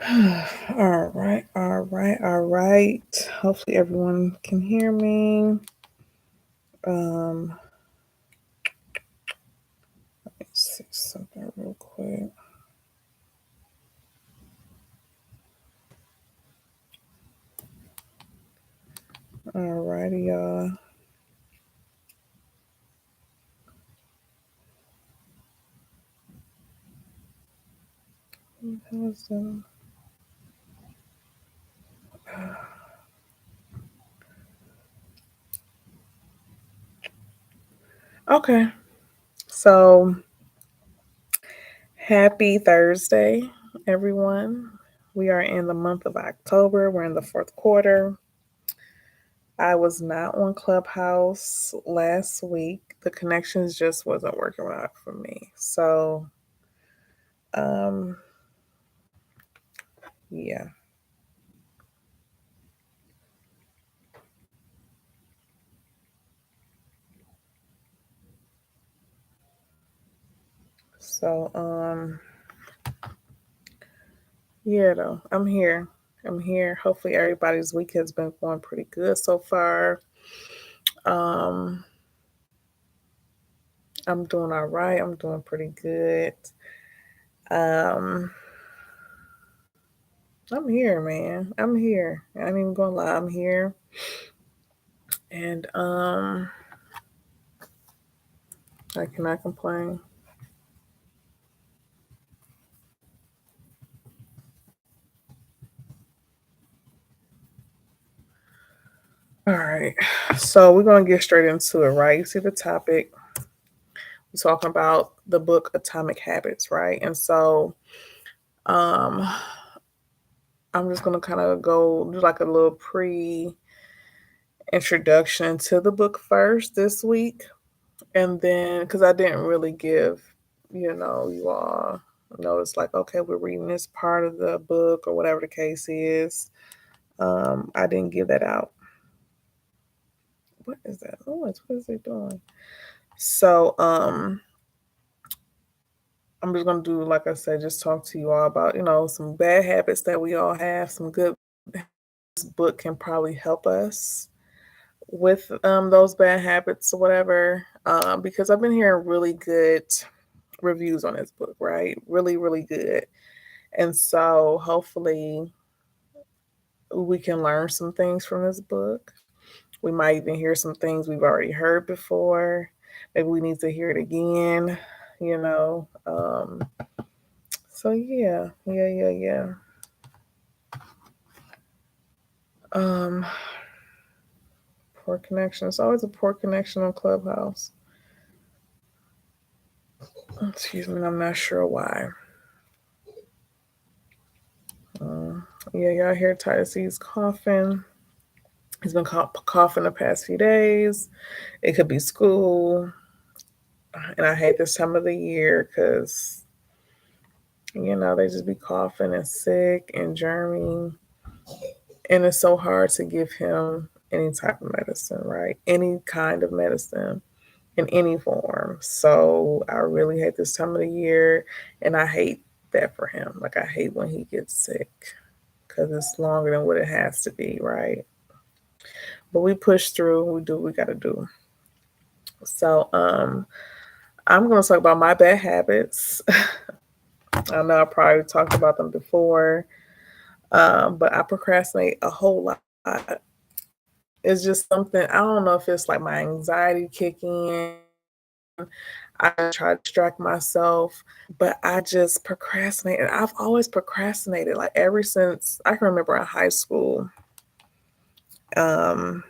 All right, all right, all right. Hopefully everyone can hear me. Um, let's see something real quick. All righty, y'all. How's that? Okay, so happy Thursday, everyone. We are in the month of October. We're in the fourth quarter. I was not on Clubhouse last week. The connections just wasn't working out for me. So, um, yeah. So, yeah, though, I'm here. I'm here. Hopefully, everybody's week has been going pretty good so far. Um, I'm doing all right. I'm doing pretty good. Um, I'm here, man. I'm here. I ain't even gonna lie. I'm here, and I cannot complain. All right, so we're gonna get straight into it, right? You see the topic. We're talking about the book Atomic Habits, right? And so, um, I'm just gonna kind of go do like a little pre introduction to the book first this week, and then because I didn't really give, you all notice like, okay, we're reading this part of the book or whatever the case is. I didn't give that out. What is that noise? What is it doing? So, I'm just gonna do like I said, just talk to you all about some bad habits that we all have, some good. This book can probably help us with those bad habits or whatever. Because I've been hearing really good reviews on this book, right? Really, really good. And so hopefully we can learn some things from this book. We might even hear some things we've already heard before. Maybe we need to hear it again, you know. So yeah. Um, Poor connection. It's always a poor connection on Clubhouse. Excuse me, I'm not sure why. Yeah, y'all hear Titus C's coughing. He's been coughing the past few days. It could be school. And I hate this time of the year because, they just be coughing and sick and germy. And it's so hard to give him any type of medicine, right? Any kind of medicine in any form. So I really hate this time of the year. And I hate that for him. Like, I hate when he gets sick because it's longer than what it has to be, right? But we push through. We do what we got to do. So, I'm going to talk about my bad habits. I know I probably talked about them before, but I procrastinate a whole lot. It's just something, I don't know if it's like my anxiety kicking. I try to distract myself, but I just procrastinate. And I've always procrastinated, like ever since I can remember in high school. Um,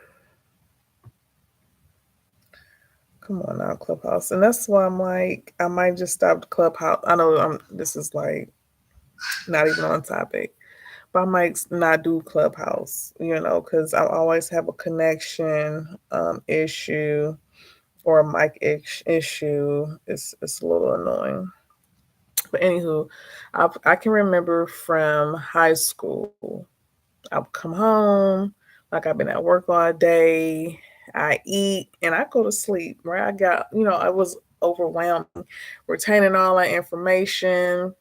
Come on now, Clubhouse. And that's why I'm like, I might just stop the Clubhouse. I know this is like not even on topic, but I might not do Clubhouse, because I always have a connection issue or a mic issue. It's a little annoying. But anywho, I can remember from high school, I would come home, like I've been at work all day, I eat, and I go to sleep, right? I got, I was overwhelmed retaining all that information.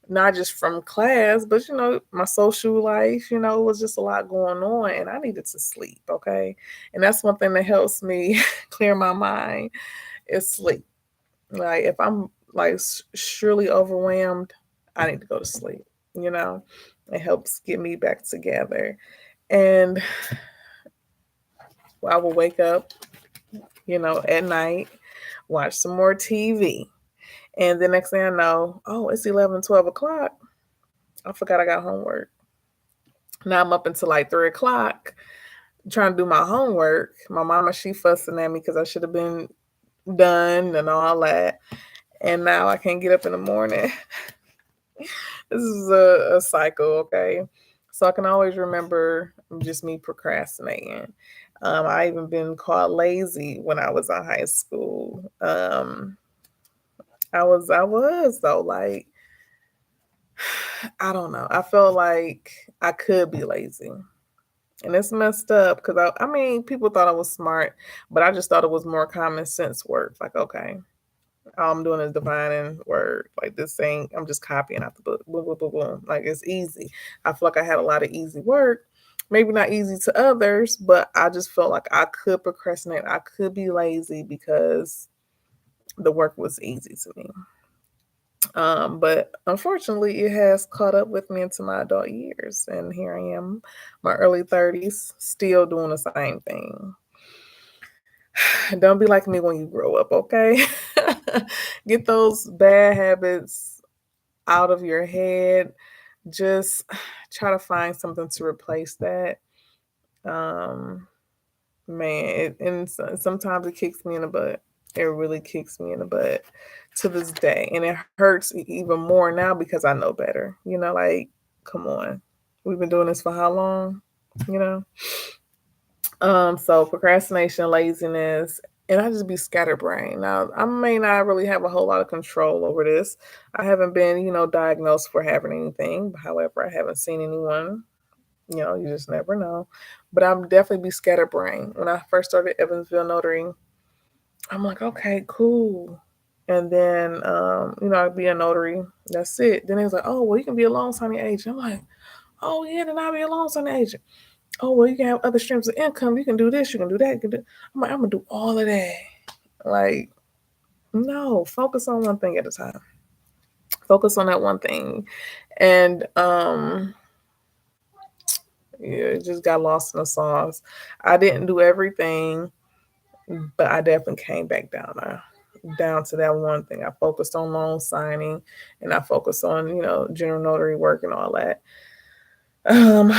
not just from class, but my social life, it was just a lot going on and I needed to sleep, okay? And that's one thing that helps me clear my mind is sleep. Like if I'm like surely overwhelmed, I need to go to sleep, you know? It helps get me back together. And I will wake up, at night, watch some more TV. And the next thing I know, oh, it's 11, 12 o'clock. I forgot I got homework. Now I'm up until like 3 o'clock trying to do my homework. My mama, she fussing at me because I should have been done and all that. And now I can't get up in the morning. This is a cycle, okay? So I can always remember just me procrastinating. I even been called lazy when I was in high school. I was though, like, I don't know. I felt like I could be lazy. And it's messed up because I mean, people thought I was smart, but I just thought it was more common sense work. Like, okay, all I'm doing is divining word. Like this ain't, I'm just copying out the book. Boom, boom, boom, boom. Like it's easy. I feel like I had a lot of easy work. Maybe not easy to others, but I just felt like I could procrastinate. I could be lazy because the work was easy to me. But unfortunately, it has caught up with me into my adult years. And here I am, my early 30s, still doing the same thing. Don't be like me when you grow up, okay? Get those bad habits out of your head. Just try to find something to replace that. Um, Man, and sometimes it kicks me in the butt. It really kicks me in the butt to this day. And it hurts even more now because I know better. Like, come on. We've been doing this for how long? You know? So procrastination, laziness, and I just be scatterbrained. Now, I may not really have a whole lot of control over this. I haven't been, diagnosed for having anything. However, I haven't seen anyone. You just never know. But I'm definitely be scatterbrained. When I first started Evansville Notary, I'm like, okay, cool. And then, I'd be a notary. That's it. Then it was like, oh, well, you can be a loan signing agent. I'm like, oh, yeah, then I'll be a loan signing agent. Oh, well, you can have other streams of income. You can do this. You can do that. I'm like, I'm going to do all of that. Like, no, focus on one thing at a time. Focus on that one thing. And, yeah, it just got lost in the sauce. I didn't do everything, but I definitely came back down to that one thing. I focused on loan signing and I focused on, general notary work and all that. Um,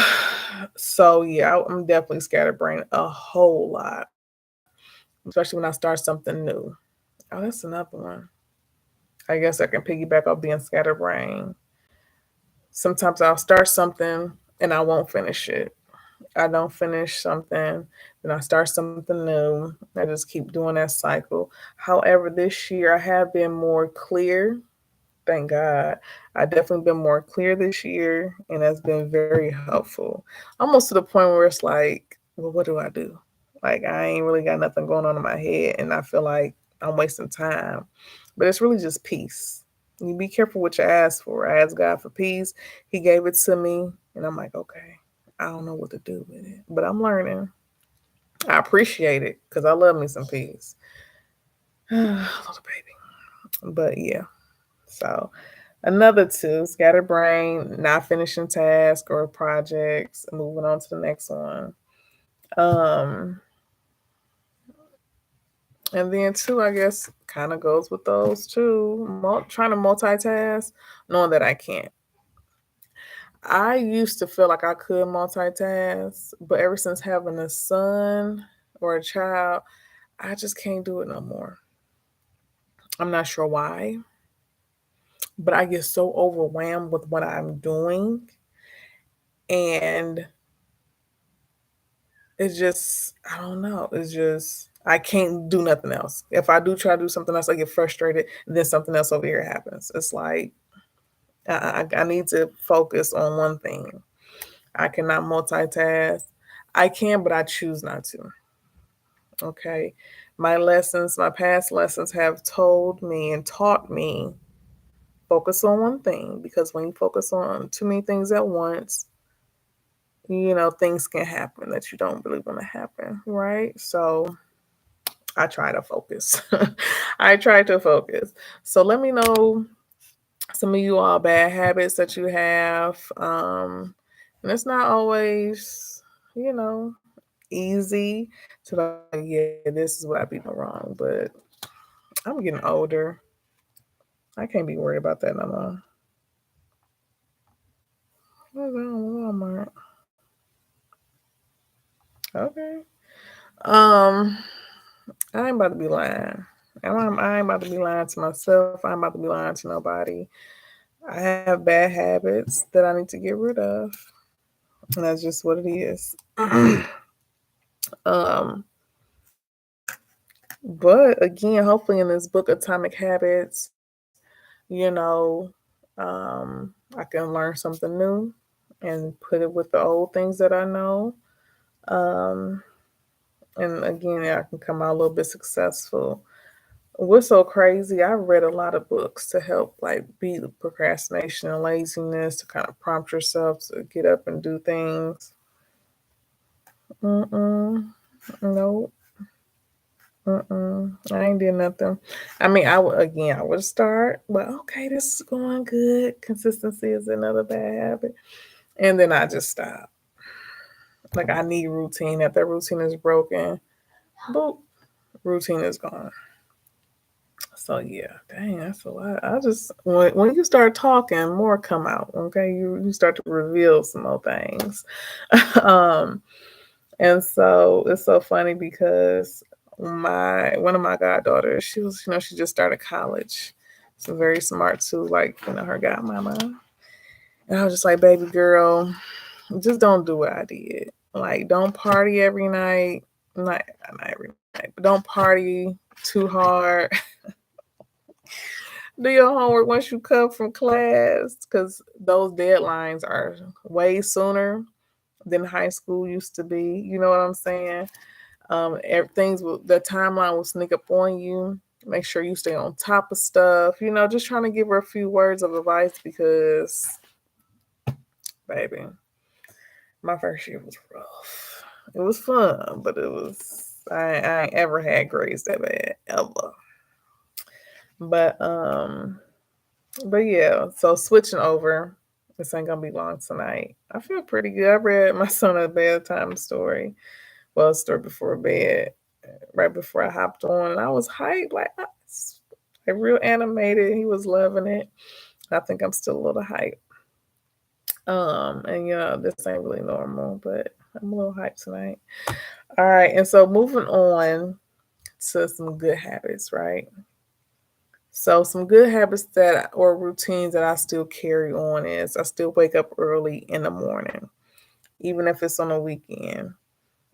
so yeah, I'm definitely scatterbrained a whole lot, especially when I start something new. Oh, that's another one. I guess I can piggyback off being scatterbrained. Sometimes I'll start something and I won't finish it. I don't finish something, then I start something new. I just keep doing that cycle. However, this year I have been more clear. Thank God. I definitely been more clear this year, and that's been very helpful. Almost to the point where it's like, well, what do I do? Like, I ain't really got nothing going on in my head, and I feel like I'm wasting time. But it's really just peace. You be careful what you ask for. I asked God for peace. He gave it to me, and I'm like, okay, I don't know what to do with it, but I'm learning. I appreciate it because I love me some peace. Little baby. But yeah, so another two, scatterbrain, not finishing tasks or projects, moving on to the next one. Um, and then two, I guess, kind of goes with those too. Trying to multitask, knowing that I can't. I used to feel like I could multitask, but ever since having a son or a child, I just can't do it no more. I'm not sure why, but I get so overwhelmed with what I'm doing. And it's just, I don't know. It's just, I can't do nothing else. If I do try to do something else, I get frustrated. And then something else over here happens. It's like, I need to focus on one thing. I cannot multitask. I can, but I choose not to. Okay. My past lessons have told me and taught me focus on one thing, because when you focus on too many things at once, things can happen that you don't really want to happen, right? So I try to focus. I try to focus. So let me know some of you all bad habits that you have. And it's not always, you know, easy to like, yeah, this is what I be doing wrong. But I'm getting older. I can't be worried about that no more. What's on Walmart? Okay. Um, I ain't about to be lying. I ain't about to be lying to myself. I ain't about to be lying to nobody. I have bad habits that I need to get rid of. And that's just what it is. um, but again, hopefully in this book, Atomic Habits, you know, I can learn something new and put it with the old things that I know. Um, and again, I can come out a little bit successful. What's so crazy? I read a lot of books to help like beat procrastination and laziness, to kind of prompt yourself to get up and do things. Mm-mm. Nope. Mm-mm. I ain't did nothing. I mean, I would start, but okay, this is going good. Consistency is another bad habit, and then I just stop. Like I need routine. If that routine is broken, boop, routine is gone. So yeah, dang, that's a lot. I just when you start talking, more come out. Okay, you start to reveal some more things. um, and so it's so funny because my one of my goddaughters, she just started college. So very smart too, like her godmama. And I was just like, baby girl, just don't do what I did. Like, don't party every night. Not every night, but don't party too hard. Do your homework once you come from class, because those deadlines are way sooner than high school used to be. You know what I'm saying? The timeline will sneak up on you. Make sure you stay on top of stuff. Just trying to give her a few words of advice because, baby, my first year was rough. It was fun, but it was I ain't ever had grades that bad ever. But yeah, so switching over. This ain't gonna be long tonight. I feel pretty good. I read my son a bedtime story. Well, a story before bed, right before I hopped on, and I was hyped, like real animated. He was loving it. I think I'm still a little hyped. And this ain't really normal, but I'm a little hyped tonight. All right, and so moving on to some good habits, right? So some good habits or routines that I still carry on is I still wake up early in the morning, even if it's on a weekend.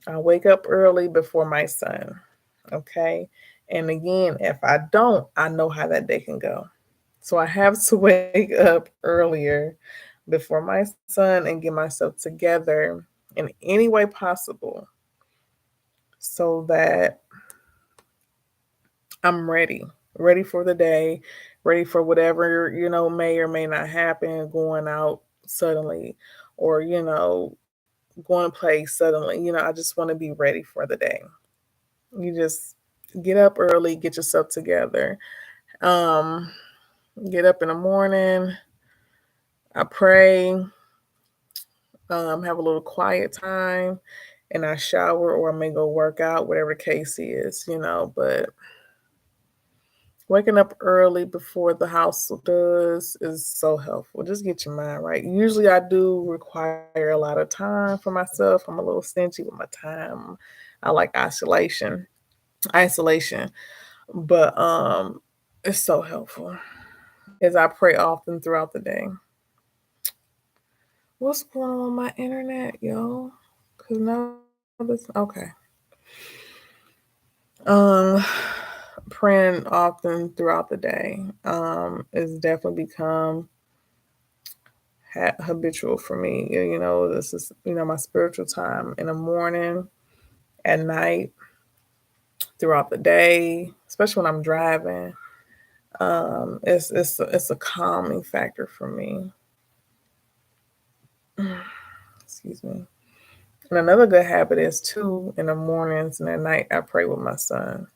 I wake up early before my son. Okay. And again, if I don't, I know how that day can go. So I have to wake up earlier before my son and get myself together in any way possible so that I'm ready for the day, ready for whatever, may or may not happen, going out suddenly or, going to play suddenly. I just want to be ready for the day. You just get up early, get yourself together. Um, get up in the morning, I pray, have a little quiet time, and I shower or I may go work out, whatever the case is. But waking up early before the house does is so helpful. Just get your mind right. Usually I do require a lot of time for myself. I'm a little stingy with my time. I like isolation. But it's so helpful as I pray often throughout the day. What's going on with my internet, yo? Cause now this okay. Um Praying often throughout the day is definitely become habitual for me. This is my spiritual time in the morning, at night, throughout the day, especially when I'm driving. It's a calming factor for me. Excuse me. And another good habit is too, in the mornings and at night I pray with my son,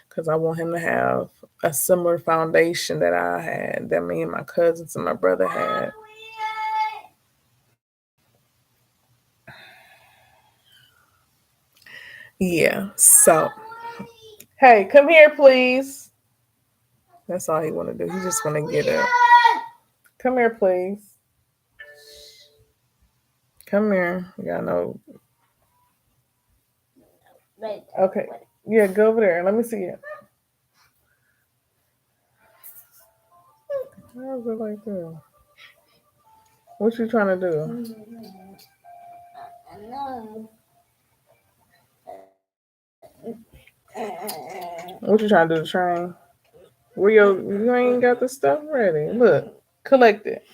because I want him to have a similar foundation that I had, that me and my cousins and my brother had. Yeah. So, hey, come here, please. That's all he want to do. He just want to get up. Come here, please. Come here. Yeah, I know. Okay. Yeah, go over there. Let me see it. How's it like that? What you trying to do? What you trying to do? The train? Where you ain't got the stuff ready? Look, collect it.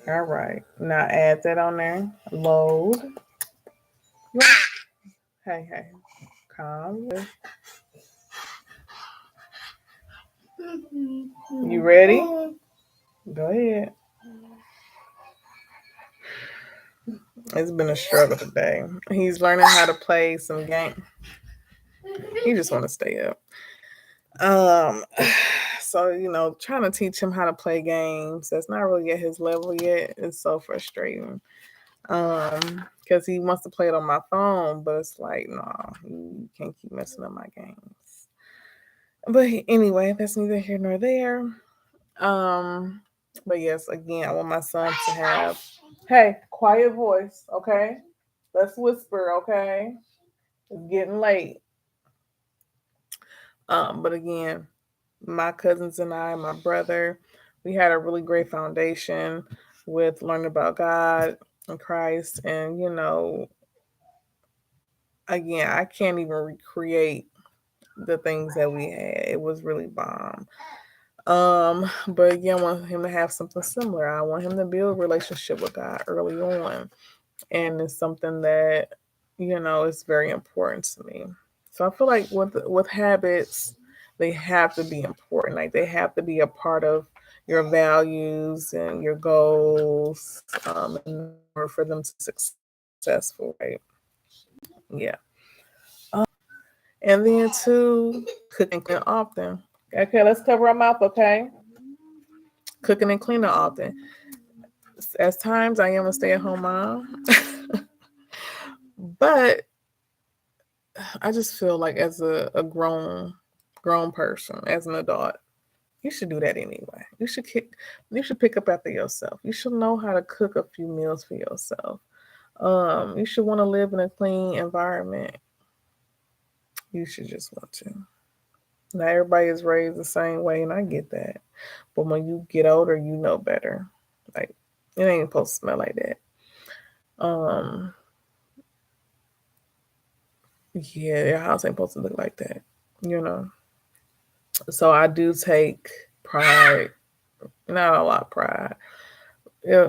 All right. Now add that on there. Load. Hey, hey. Calm. You ready? Go ahead. It's been a struggle today. He's learning how to play some game. He just want to stay up. Um, so trying to teach him how to play games. That's not really at his level yet. It's so frustrating. Because he wants to play it on my phone, but it's like, no, you can't keep messing up my games. But anyway, that's neither here nor there. Um, but yes, again, I want my son to have, hey, quiet voice, okay? Let's whisper, okay? It's getting late. But again, my cousins and I, my brother, we had a really great foundation with learning about God and Christ. And, again, I can't even recreate the things that we had. It was really bomb. But again, I want him to have something similar. I want him to build a relationship with God early on. And it's something that, is very important to me. So I feel like with habits, they have to be important. Like they have to be a part of your values and your goals, in order for them to be successful, right? Yeah. And then too, cooking often. Okay, let's cover our mouth, okay? Cooking and cleaning often. As times I am a stay-at-home mom, but I just feel like as a grown person, as an adult, you should do that anyway. You should pick up after yourself. You should know how to cook a few meals for yourself. You should want to live in a clean environment. You should just want to. Not everybody is raised the same way, and I get that. But when you get older, you know better. Like it ain't supposed to smell like that. Um, yeah, your house ain't supposed to look like that. You know. So I do take pride, not a lot of pride. Yeah,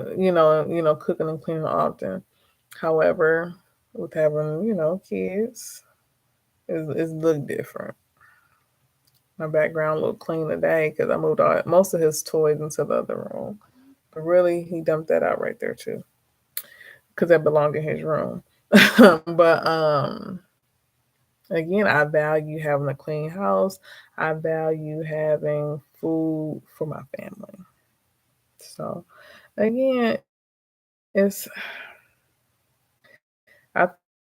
cooking and cleaning often. However, with having, kids, it's look different. My background look clean today because I moved all most of his toys into the other room. But really, he dumped that out right there too, because that belonged in his room. But again, I value having a clean house. I value having food for my family. So again, it's I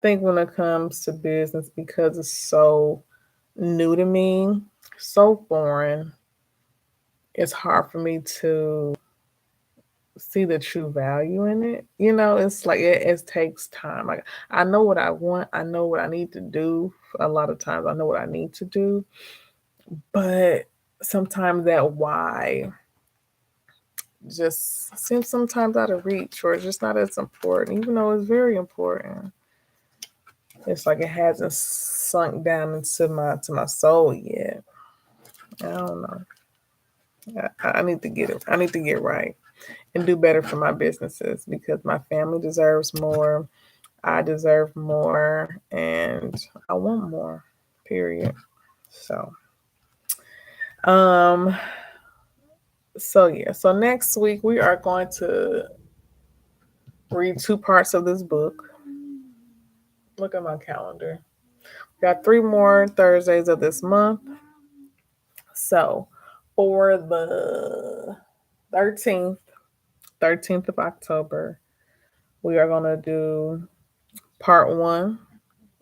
think when it comes to business, because it's so new to me, so foreign, it's hard for me to see the true value in it. It's like it takes time. Like I know what I want, I know what I need to do. A lot of times I know what I need to do, but sometimes that why just seems sometimes out of reach, or it's just not as important, even though it's very important. It's like it hasn't sunk down into my soul yet. I don't know. I need to get it. I need to get right and do better for my businesses because my family deserves more. I deserve more, and I want more. Period. So Um, so yeah, so next week we are going to read 2 parts of this book. Look at my calendar. We got 3 more Thursdays of this month. So for the 13th, 13th of October, we are going to do part 1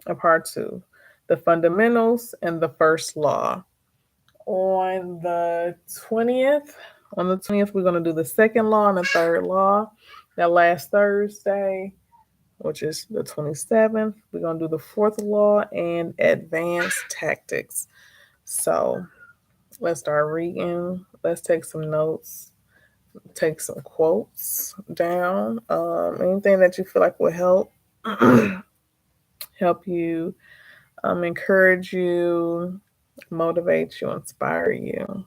and part 2, the fundamentals and the first law. On the 20th, we're going to do the second law and the third law. That last Thursday, which is the 27th, we're going to do the fourth law and advanced tactics. So let's start reading. Let's take some notes, take some quotes down. Anything that you feel like will help help you, encourage you, motivate you, inspire you.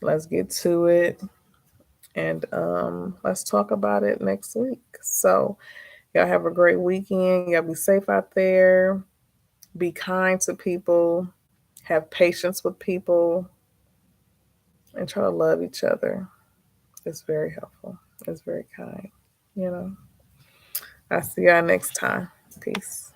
Let's get to it, and let's talk about it next week. So y'all have a great weekend. Y'all be safe out there. Be kind to people. Have patience with people, and try to love each other. It's very helpful. It's very kind. You know. I'll see y'all next time. Peace.